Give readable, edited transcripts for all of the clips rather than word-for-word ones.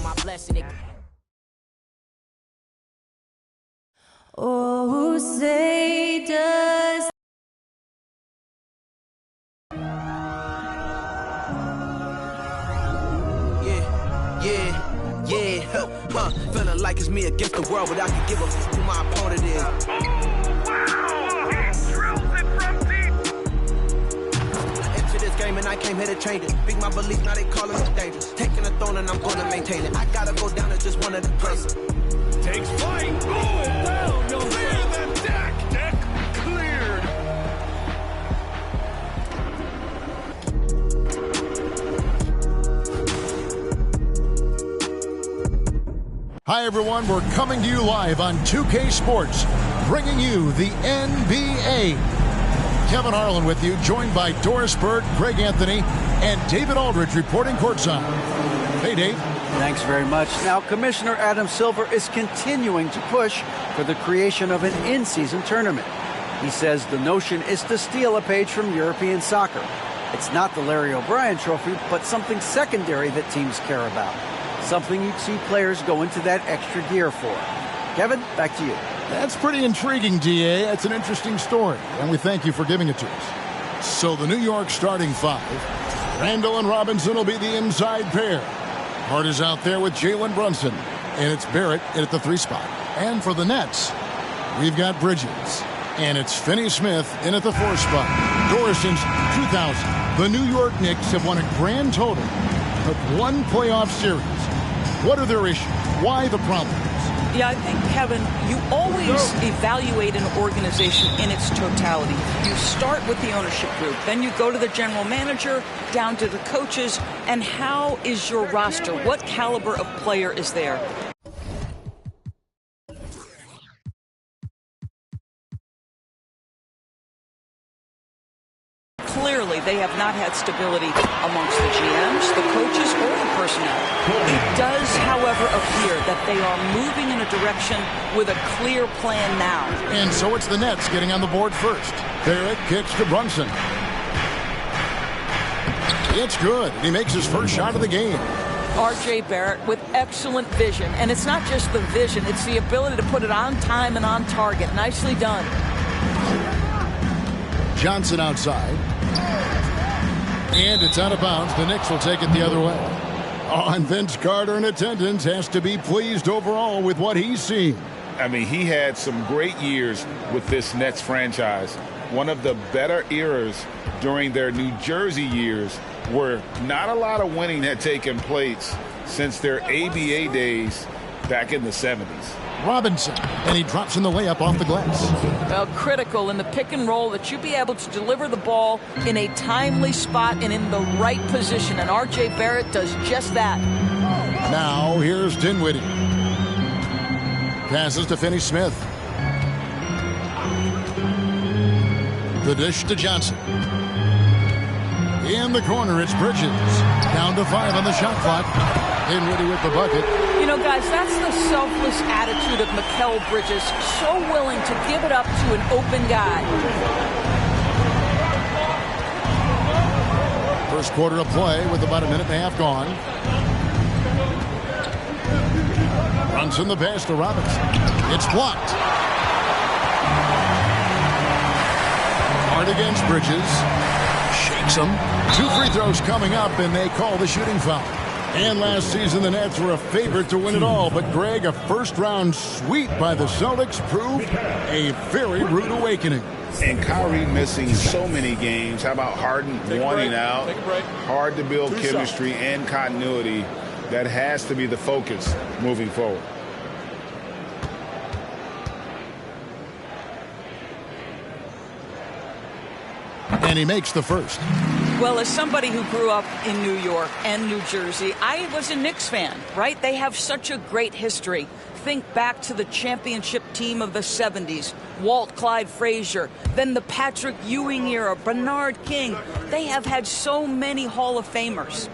my blessing. Oh, say does. Feeling like it's me against the world, but I can give a who my opponent is. Oh, wow! He drills it from deep. Into this game and I came here to change it. Big my belief, now they calling it dangerous. Taking the throne and I'm gonna maintain it. I gotta go down to just one of the places. Takes flight. Oh, down. No, clear the deck. Deck cleared. Hi, everyone. We're coming to you live on 2K Sports, bringing you the NBA. Kevin Harlan with you, joined by Doris Bird, Greg Anthony, and David Aldridge reporting courtside. Hey, Dave. Thanks very much. Now, Commissioner Adam Silver is continuing to push for the creation of an in-season tournament. He says the notion is to steal a page from European soccer. It's not the Larry O'Brien Trophy, but something secondary that teams care about. Something you'd see players go into that extra gear for. Kevin, back to you. That's pretty intriguing, DA. That's an interesting story, and we thank you for giving it to us. So the New York starting five, Randall and Robinson will be the inside pair. Hart is out there with Jalen Brunson, and it's Barrett in at the 3 spot. And for the Nets, we've got Bridges, and it's Finney-Smith in at the 4 spot. Doris, since 2000, the New York Knicks have won a grand total of 1 playoff series. What are their issues? Why the problems? Yeah, I think, Kevin, you always evaluate an organization in its totality. You start with the ownership group, then you go to the general manager, down to the coaches, and how is your roster? What caliber of player is there? Clearly, they have not had stability amongst the GMs, the coaches, or the personnel. It does, however, appear that they are moving in a direction with a clear plan now. And so it's the Nets getting on the board first. Barrett kicks to Brunson. It's good. He makes his first shot of the game. R.J. Barrett with excellent vision. And it's not just the vision, it's the ability to put it on time and on target. Nicely done. Johnson outside. And it's out of bounds. The Knicks will take it the other way. Oh, and Vince Carter in attendance has to be pleased overall with what he's seen. I mean, he had some great years with this Nets franchise. One of the better eras during their New Jersey years, where not a lot of winning had taken place since their ABA days back in the 70s. Robinson, and he drops in the layup off the glass. Well, critical in the pick and roll that you be able to deliver the ball in a timely spot and in the right position, and R.J. Barrett does just that. Now here's Dinwiddie. Passes to Finney-Smith. The dish to Johnson. In the corner, it's Bridges. Down to 5 on the shot clock. Dinwiddie with the bucket. You know, guys, that's the selfless attitude of Mikal Bridges. So willing to give it up to an open guy. First quarter of play with about a minute and a half gone. Brunson the pass to Robinson. It's blocked. Hard against Bridges. Shakes him. 2 free throws coming up, and they call the shooting foul. And last season, the Nets were a favorite to win it all. But, Greg, a first-round sweep by the Celtics proved a very rude awakening. And Kyrie missing so many games. How about Harden wanting out? Hard to build chemistry and continuity. That has to be the focus moving forward. And he makes the first. Well, as somebody who grew up in New York and New Jersey, I was a Knicks fan, right? They have such a great history. Think back to the championship team of the 70s, Walt Clyde Frazier, then the Patrick Ewing era, Bernard King. They have had so many Hall of Famers.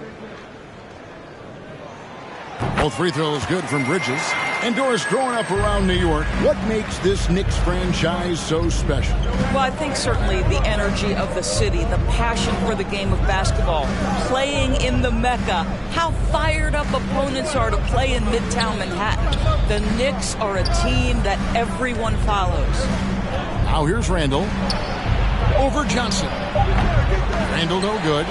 Both free throws good from Bridges. And Doris, growing up around New York, what makes this Knicks franchise so special? Well, I think certainly the energy of the city, the passion for the game of basketball, playing in the Mecca, how fired up opponents are to play in Midtown Manhattan. The Knicks are a team that everyone follows. Now here's Randall. Over Johnson. Randall no good.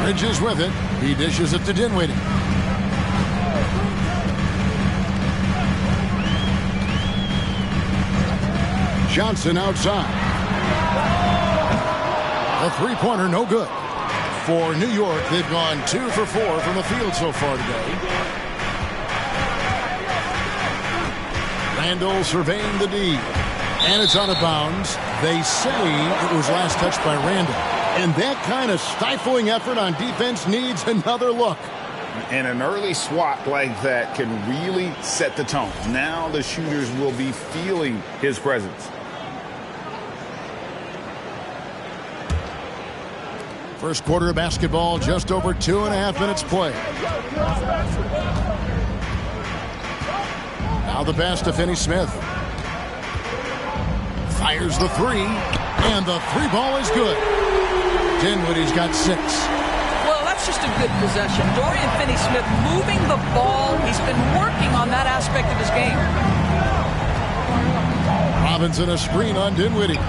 Bridges with it. He dishes it to Dinwiddie. Johnson outside. A three-pointer no good. For New York, they've gone 2 for 4 from the field so far today. Randall surveying the D. And it's out of bounds. They say it was last touched by Randall. And that kind of stifling effort on defense needs another look. And an early swat like that can really set the tone. Now the shooters will be feeling his presence. First quarter of basketball, just over 2.5 minutes play. Now the pass to Finney-Smith. Fires the three, and the three ball is good. Dinwiddie's got 6. Well, that's just a good possession. Dorian Finney-Smith moving the ball. He's been working on that aspect of his game. Robinson a screen on Dinwiddie.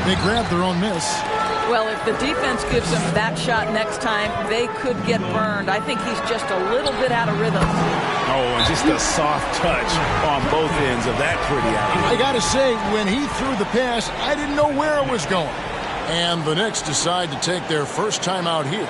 They grab their own miss. Well, if the defense gives him that shot next time, they could get burned. I think he's just a little bit out of rhythm. Oh, and just a soft touch on both ends of that pretty alley. I got to say, when he threw the pass, I didn't know where it was going. And the Knicks decide to take their first time out here.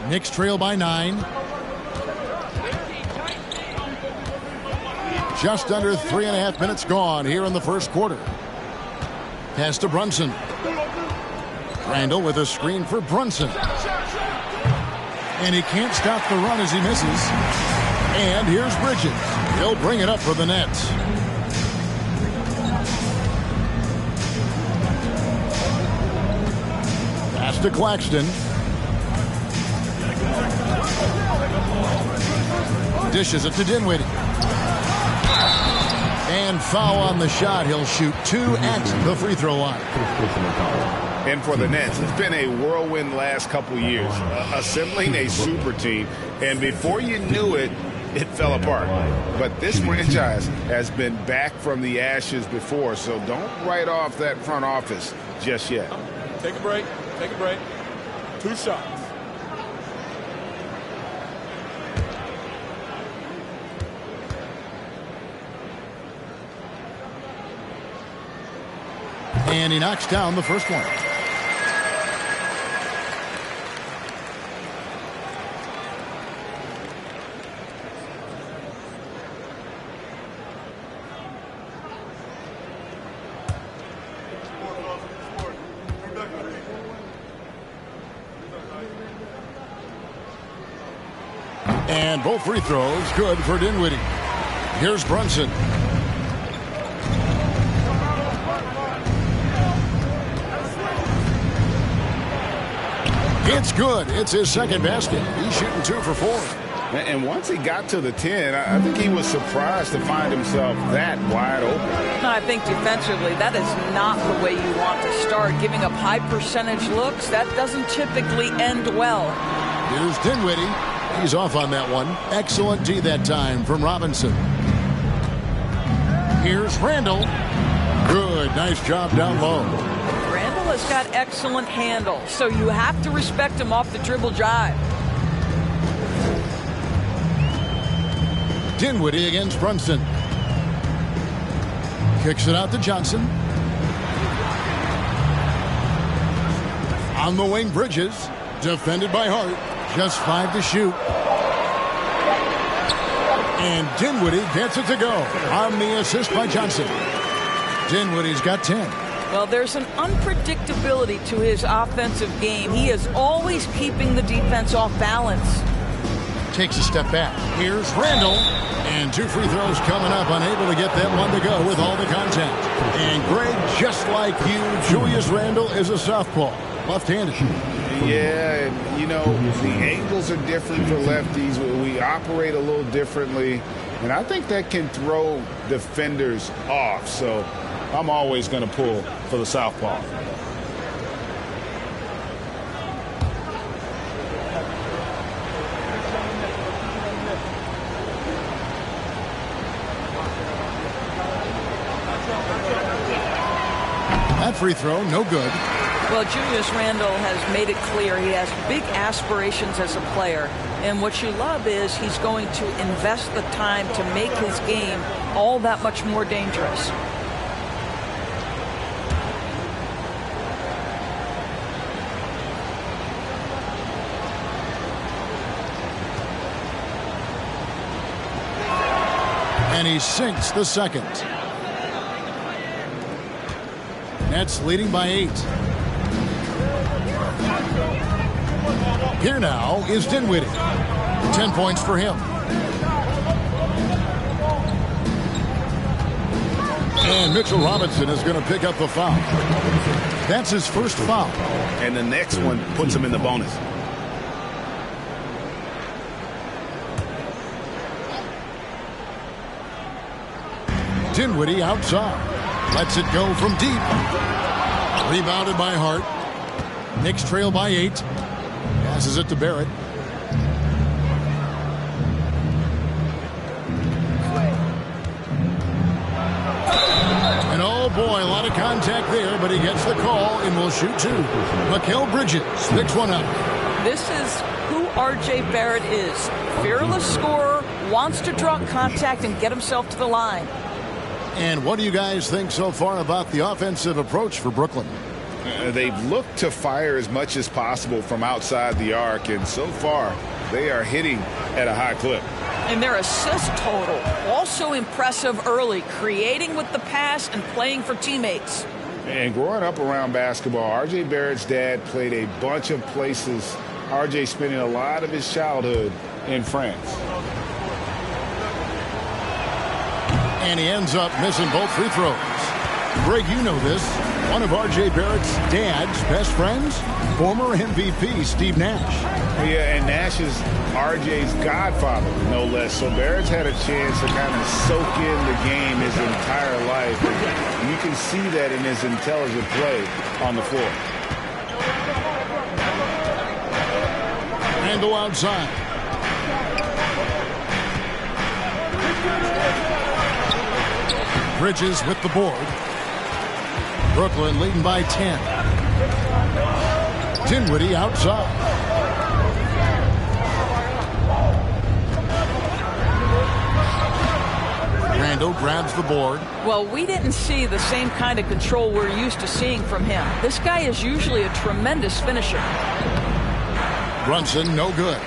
Knicks trail by 9. Just under 3.5 minutes gone here in the first quarter. Pass to Brunson. Randall with a screen for Brunson. And he can't stop the run as he misses. And here's Bridges. He'll bring it up for the Nets. Pass to Claxton. Dishes it to Dinwiddie. And foul on the shot. He'll shoot 2 at the free throw line. And for the Nets, it's been a whirlwind last couple years, assembling a super team. And before you knew it, it fell apart. But this franchise has been back from the ashes before, so don't write off that front office just yet. Take a break. Take a break. 2 shots. And he knocks down the first one. And both free throws good for Dinwiddie. Here's Brunson. It's good. It's his second basket. He's shooting 2 for 4. And once he got to the 10, I think he was surprised to find himself that wide open. I think defensively, that is not the way you want to start. Giving up high percentage looks, that doesn't typically end well. Here's Dinwiddie. He's off on that one. Excellent D that time from Robinson. Here's Randall. Good. Nice job down low. Randall has got excellent handle, so you have to respect him off the dribble drive. Dinwiddie against Brunson. Kicks it out to Johnson. On the wing, Bridges. Defended by Hart. Just 5 to shoot. And Dinwiddie gets it to go on the assist by Johnson. Dinwiddie's got 10. Well, there's an unpredictability to his offensive game. He is always keeping the defense off balance. Takes a step back. Here's Randall. And 2 free throws coming up. Unable to get that one to go with all the contact. And Greg, just like you, Julius Randall is a southpaw. Left-handed. Yeah, and, you know, the angles are different for lefties. We operate a little differently. And I think that can throw defenders off. So I'm always going to pull for the southpaw. That free throw, no good. Well, Julius Randle has made it clear he has big aspirations as a player. And what you love is he's going to invest the time to make his game all that much more dangerous. And he sinks the second. Nets leading by 8. Here now is Dinwiddie. 10 points for him. And Mitchell Robinson is going to pick up the foul. That's his first foul. And the next one puts him in the bonus. Dinwiddie outside. Lets it go from deep. Rebounded by Hart. Knicks trail by 8. Passes it to Barrett. And oh boy, a lot of contact there, but he gets the call and will shoot 2. Mikal Bridges picks one up. This is who R.J. Barrett is. Fearless scorer, wants to draw contact and get himself to the line. And what do you guys think so far about the offensive approach for Brooklyn? They've looked to fire as much as possible from outside the arc, and so far they are hitting at a high clip. And their assist total also impressive early, creating with the pass and playing for teammates. And growing up around basketball, R.J. Barrett's dad played a bunch of places. R.J. spending a lot of his childhood in France. And he ends up missing both free throws. Greg, you know this. One of R.J. Barrett's dad's best friends, former MVP Steve Nash. Yeah, and Nash is R.J.'s godfather, no less. So Barrett's had a chance to kind of soak in the game his entire life. And you can see that in his intelligent play on the floor. Randall outside. Bridges with the board. Brooklyn leading by 10. Dinwiddie outside. Randall grabs the board. Well, we didn't see the same kind of control we're used to seeing from him. This guy is usually a tremendous finisher. Brunson, no good.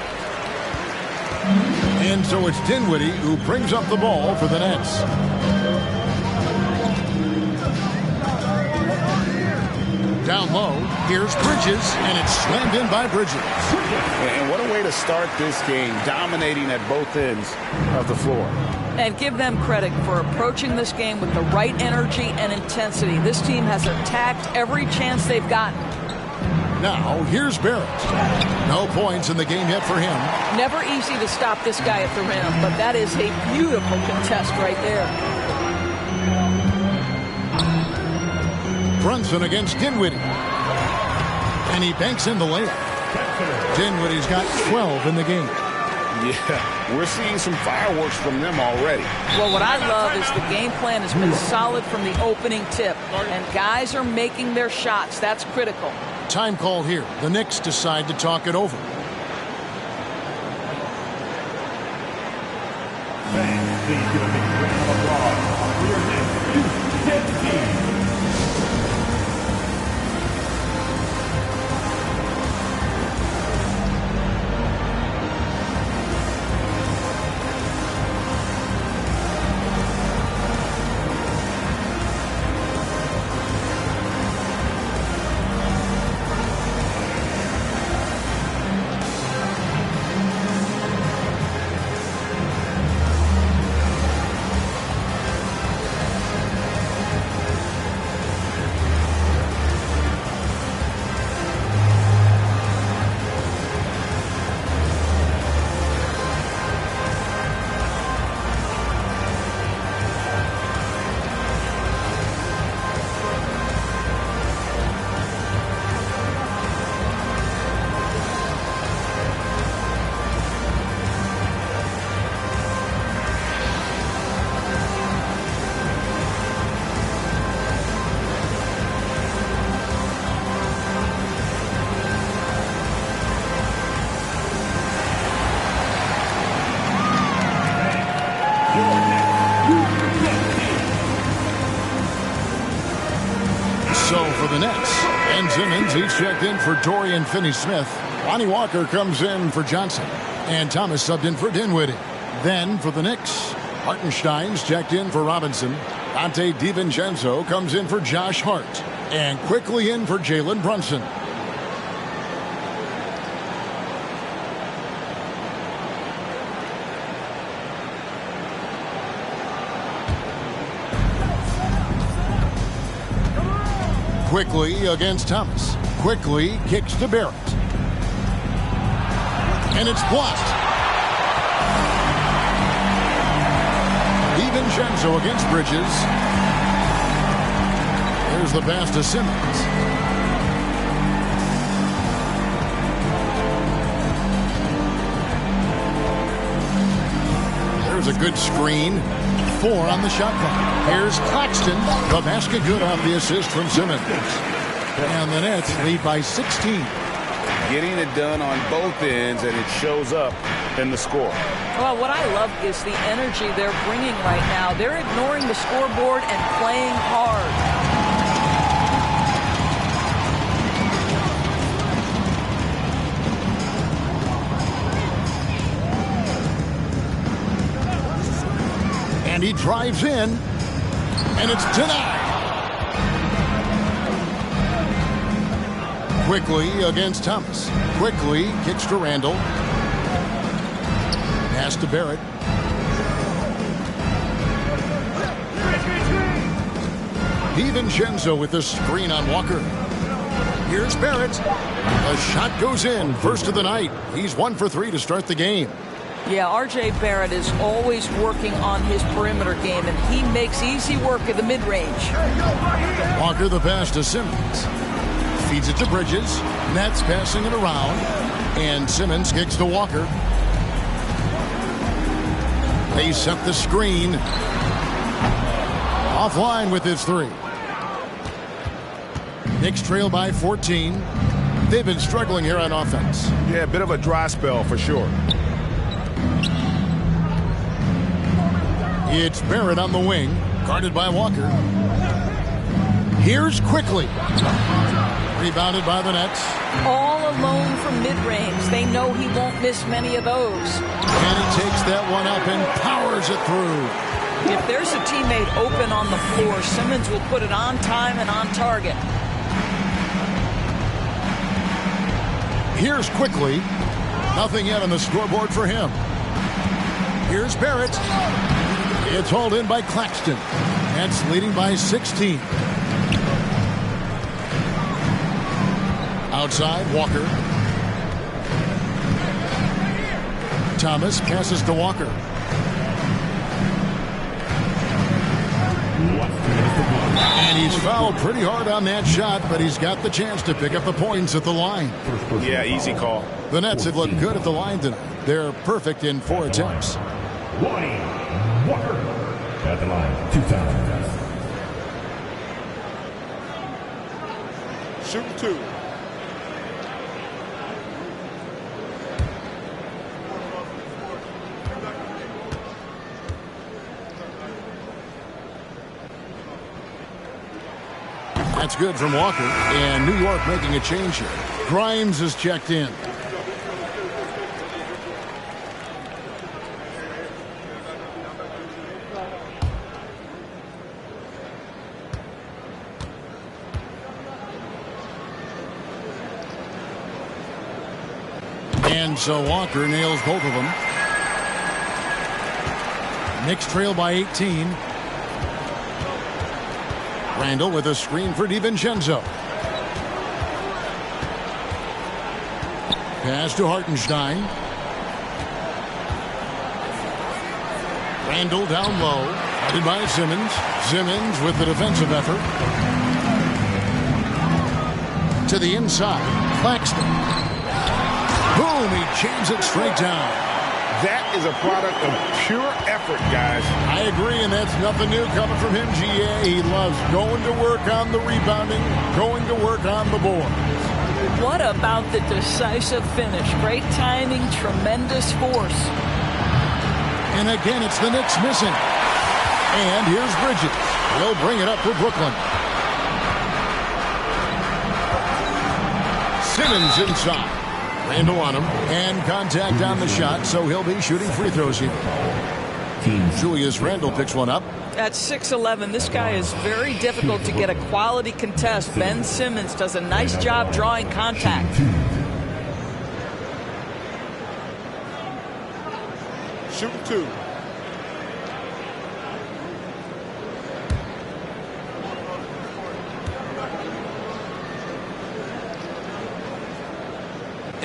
And so it's Dinwiddie who brings up the ball for the Nets. Down low, here's Bridges, and it's slammed in by Bridges. And what a way to start this game, dominating at both ends of the floor. And give them credit for approaching this game with the right energy and intensity. This team has attacked every chance they've gotten. Now, here's Barrett. No points in the game yet for him. Never easy to stop this guy at the rim, but that is a beautiful contest right there. Brunson against Dinwiddie. And he banks in the layup. Dinwiddie's got 12 in the game. Yeah, we're seeing some fireworks from them already. Well, what I love is the game plan has been solid from the opening tip. And guys are making their shots. That's critical. Time call here. The Knicks decide to talk it over. Fans, please give a big round of applause for your next Nets team. So for the Nets, Ben Simmons, he's checked in for Dorian Finney-Smith. Lonnie Walker comes in for Johnson. And Thomas subbed in for Dinwiddie. Then for the Knicks, Hartenstein's checked in for Robinson. Dante DiVincenzo comes in for Josh Hart. And quickly in for Jalen Brunson. Quickly against Thomas. Quickly kicks to Barrett. And it's blocked. DiVincenzo against Bridges. There's the pass to Simmons. There's a good screen. 4 on the shot clock. Here's Claxton. The basket good off the assist from Simmons. And the Nets lead by 16. Getting it done on both ends, and it shows up in the score. Well, what I love is the energy they're bringing right now. They're ignoring the scoreboard and playing hard. And he drives in, and it's denied. Quickly against Thomas. Quickly kicks to Randall. Pass to Barrett. DiVincenzo with the screen on Walker. Here's Barrett. The shot goes in. First of the night. He's 1 for 3 to start the game. Yeah, R.J. Barrett is always working on his perimeter game, and he makes easy work at the mid-range. Walker the pass to Simmons. Feeds it to Bridges. Nets passing it around. And Simmons kicks to Walker. They set the screen. Offline with his 3. Knicks trail by 14. They've been struggling here on offense. Yeah, a bit of a dry spell for sure. It's Barrett on the wing, guarded by Walker. Here's Quickly. Rebounded by the Nets. All alone from mid-range. They know he won't miss many of those. And he takes that one up and powers it through. If there's a teammate open on the floor, Simmons will put it on time and on target. Here's Quickly. Nothing yet on the scoreboard for him. Here's Barrett. It's hauled in by Claxton. Nets leading by 16. Outside, Walker. Thomas passes to Walker. And he's fouled pretty hard on that shot, but he's got the chance to pick up the points at the line. Yeah, easy call. The Nets have looked good at the line tonight. They're perfect in 4 attempts. Walker at the line, 2 times. Shoot 2. That's good from Walker. And New York making a change here. Grimes is checked in. And so Walker nails both of them. Knicks trail by 18. Randall with a screen for DiVincenzo. Pass to Hartenstein. Randall down low. Headed by Simmons. Simmons with the defensive effort. To the inside. Claxton. Boom! He jams it straight down. That is a product of pure effort, guys. I agree, and that's nothing new coming from him, GA. He loves going to work on the rebounding, going to work on the board. What about the decisive finish? Great timing, tremendous force. And again, it's the Knicks missing. And here's Bridges. He'll bring it up for Brooklyn. Simmons inside. Randall on him. And contact on the shot, so he'll be shooting free throws here. Julius Randall picks one up. At 6'11", this guy is very difficult to get a quality contest. Ben Simmons does a nice job drawing contact. Shoot 2.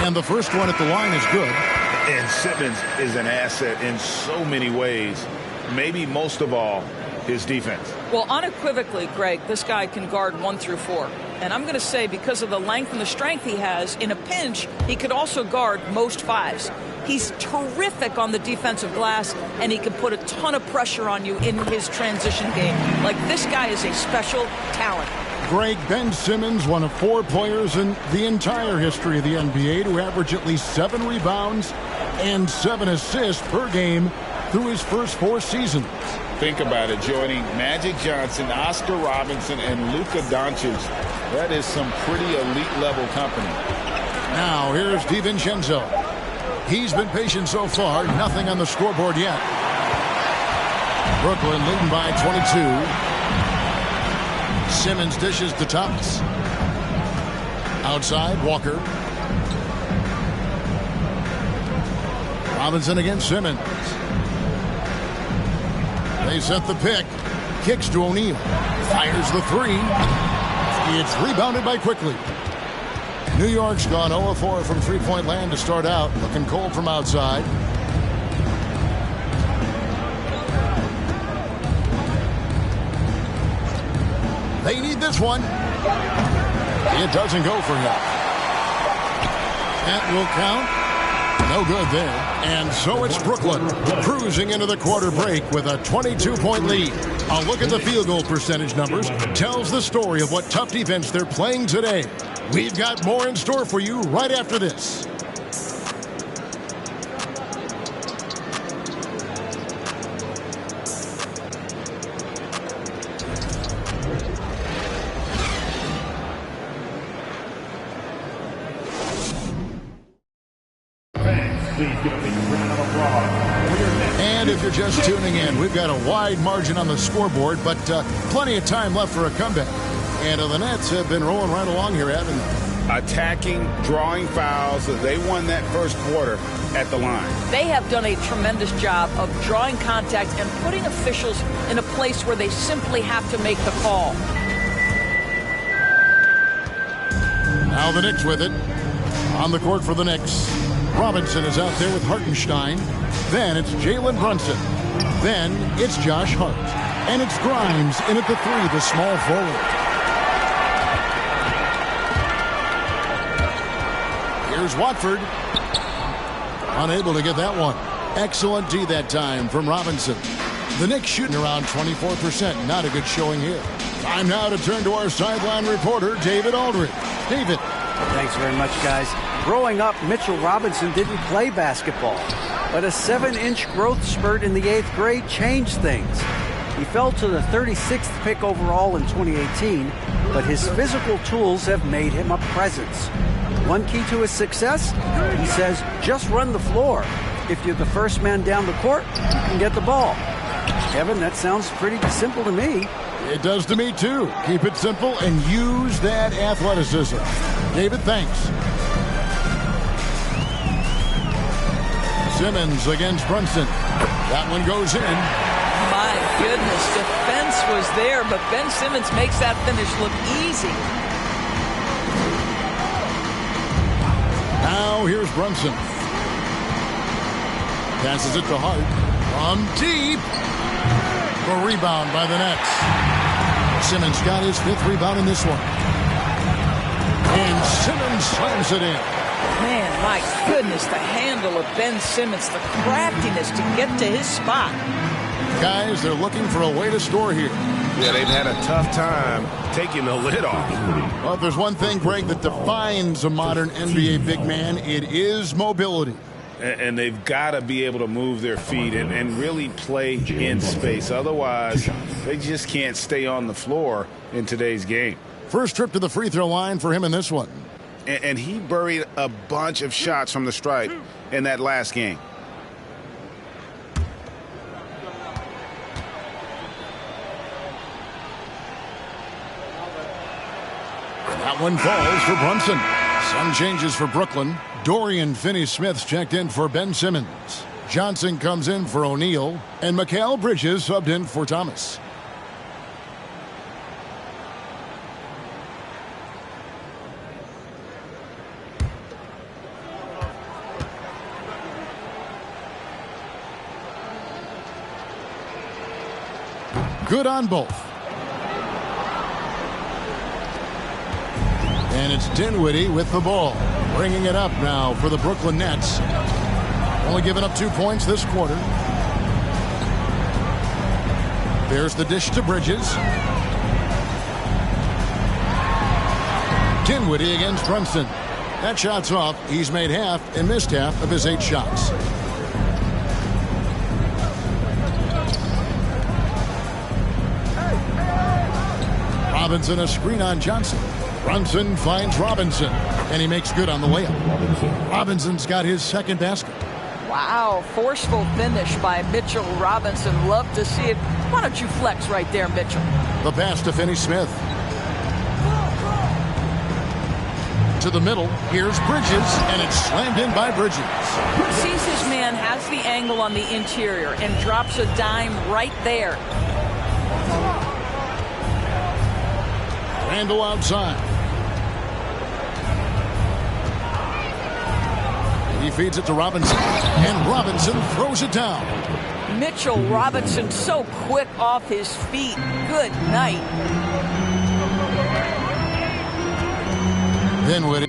And the first one at the line is good. And Simmons is an asset in so many ways. Maybe most of all, his defense. Well, unequivocally, Greg, this guy can guard 1 through 4. And I'm going to say because of the length and the strength he has, in a pinch, he could also guard most 5s. He's terrific on the defensive glass, and he can put a ton of pressure on you in his transition game. Like, this guy is a special talent. Greg, Ben Simmons, one of 4 players in the entire history of the NBA to average at least 7 rebounds and 7 assists per game through his first 4 seasons. Think about it, joining Magic Johnson, Oscar Robinson, and Luka Doncic. That is some pretty elite-level company. Now, here's DiVincenzo. He's been patient so far. Nothing on the scoreboard yet. Brooklyn leading by 22. Simmons dishes to Thomas. Outside, Walker. Robinson against Simmons. They set the pick. Kicks to O'Neal. Fires the 3. It's rebounded by Quickly. New York's gone 0-4 from three-point land to start out. Looking cold from outside. They need this one. It doesn't go for him. That will count. No good there. And so it's Brooklyn cruising into the quarter break with a 22-point lead. A look at the field goal percentage numbers tells the story of what tough defense they're playing today. We've got more in store for you right after this. And if you're just tuning in, we've got a wide margin on the scoreboard, but plenty of time left for a comeback. And the Nets have been rolling right along here, Evan. attacking, drawing fouls. They won that first quarter at the line. They have done a tremendous job of drawing contact and putting officials in a place where they simply have to make the call. Now the Knicks with it. On the court for the Knicks. Robinson is out there with Hartenstein. Then it's Jalen Brunson. Then it's Josh Hart. And it's Grimes in at the three, the small forward. Here's Watford. Unable to get that one. Excellent D that time from Robinson. The Knicks shooting around 24%. Not a good showing here. Time now to turn to our sideline reporter, David Aldridge. David. Thanks very much, guys. Growing up, Mitchell Robinson didn't play basketball, but a 7-inch growth spurt in the 8th grade changed things. He fell to the 36th pick overall in 2018, but his physical tools have made him a presence. One key to his success, he says, just run the floor. If you're the first man down the court, you can get the ball. Kevin, that sounds pretty simple to me. It does to me, too. Keep it simple and use that athleticism. David, thanks. Simmons against Brunson. That one goes in. My goodness, defense was there, but Ben Simmons makes that finish look easy. Now here's Brunson. Passes it to Hart. From deep. A rebound by the Nets. Simmons got his 5th rebound in this one. And Simmons slams it in. Man, my goodness, the handle of Ben Simmons, the craftiness to get to his spot. Guys, they're looking for a way to score here. Yeah, they've had a tough time taking the lid off. Well, if there's one thing, Greg, that defines a modern NBA big man, it is mobility. And they've got to be able to move their feet and really play in space. Otherwise, they just can't stay on the floor in today's game. First trip to the free throw line for him in this one. And he buried a bunch of shots from the stripe in that last game. That one falls for Brunson. Some changes for Brooklyn. Dorian Finney-Smith's checked in for Ben Simmons. Johnson comes in for O'Neal. And Mikal Bridges subbed in for Thomas. Good on both. And it's Dinwiddie with the ball. Bringing it up now for the Brooklyn Nets. Only giving up 2 points this quarter. There's the dish to Bridges. Dinwiddie against Brunson. That shot's off. He's made half and missed half of his 8 shots. Robinson, a screen on Johnson. Brunson finds Robinson, and he makes good on the layup. Robinson's got his 2nd basket. Wow, forceful finish by Mitchell Robinson. Love to see it. Why don't you flex right there, Mitchell? The pass to Finney-Smith. To the middle, here's Bridges, and it's slammed in by Bridges. Sees his man, has the angle on the interior, and drops a dime right there. Randall outside. He feeds it to Robinson, and Robinson throws it down. Mitchell Robinson so quick off his feet. Good night. Dinwiddie.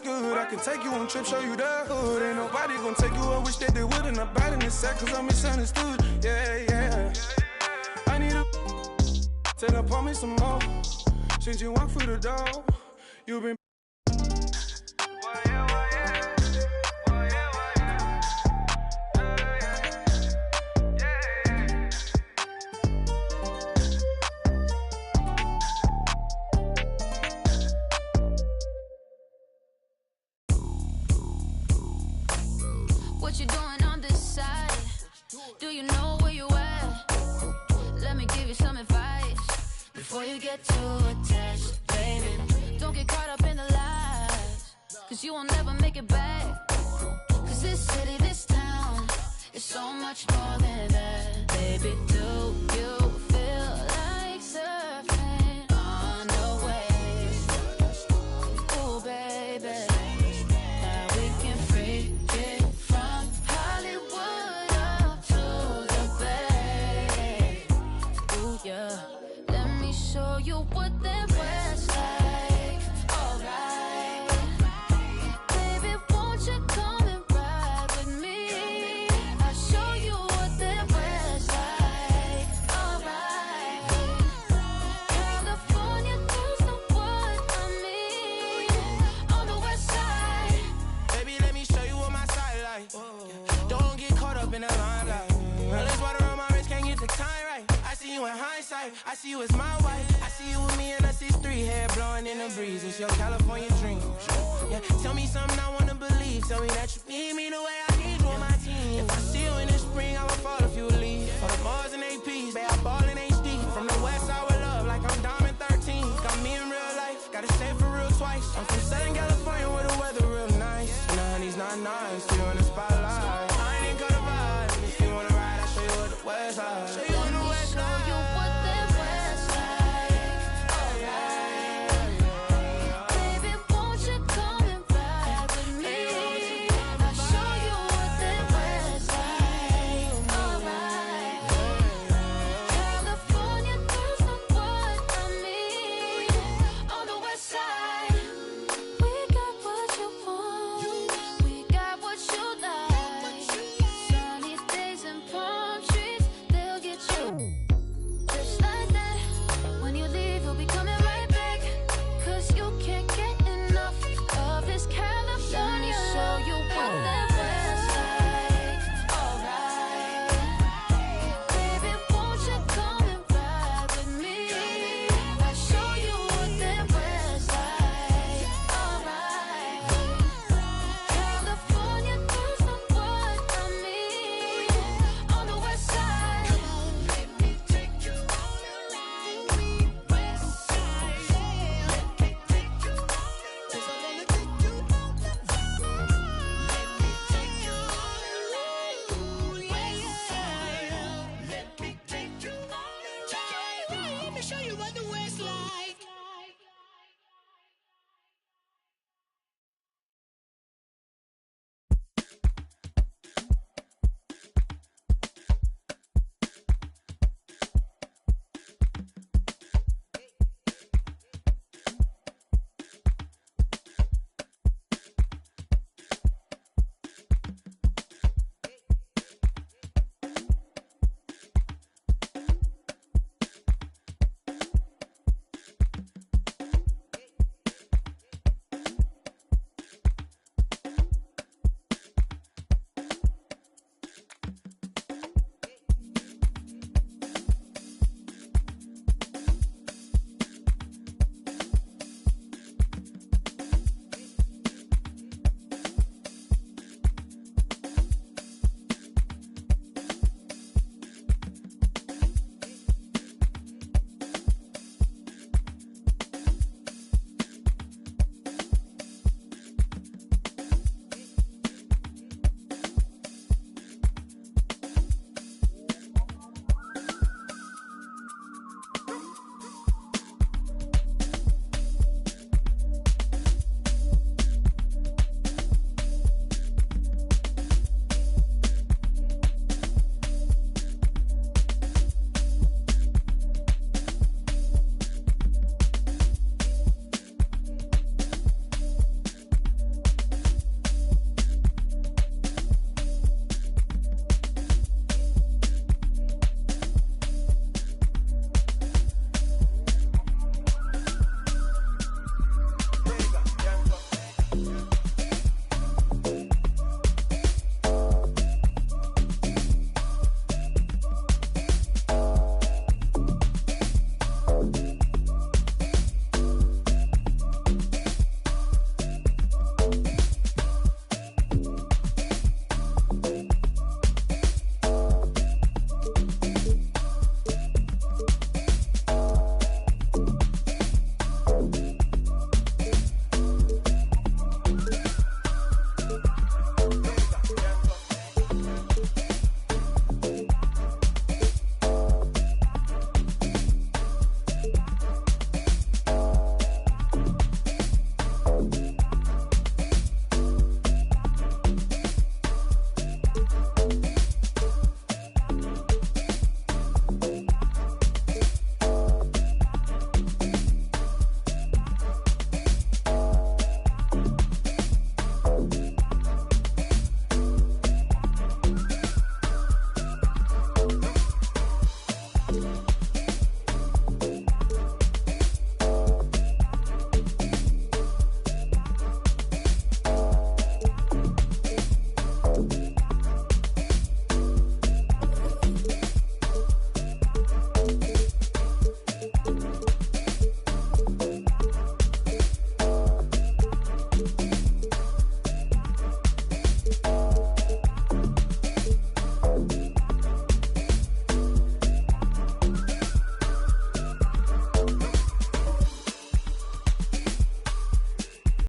Good, I can take you on trip, show you the hood. Ain't nobody gonna take you. I wish that they would. And I'm bad in this sack, cause I'm misunderstood. Yeah. I need a take up on me some more. Since you walk through the door, you've been. What you doing on this side? Do you know where you at? Let me give you some advice before you get too attached, baby. Don't get caught up in the lies, cause you will never make it back. Cause this city, this town, is so much more than that. Baby, do you feel like surfing on the waves? Ooh, baby, now we can freak it from Hollywood up to the Bay. Ooh, yeah, let me show you what that West like. Alright, baby, won't you come and ride with me? I'll show you what that West like. Alright, California girls know what I mean. On the West side, Baby, let me show you what my side like. Don't get caught up in the limelight. Well, this water on my wrist, can't get the time right. I see you in hindsight, I see you as my wife. I see you with me and us, it's 3 hair blowing in the breeze. It's your California dream. Yeah, tell me something I wanna believe. Tell me that you need me the way I need you on my team. If I see you in the spring, I will fall if you would leave. For the Mars and APs, babe, I ball in HD. From the West side with love, like I'm Diamond 13. Got me in real life, gotta say it for real twice. I'm from Southern California.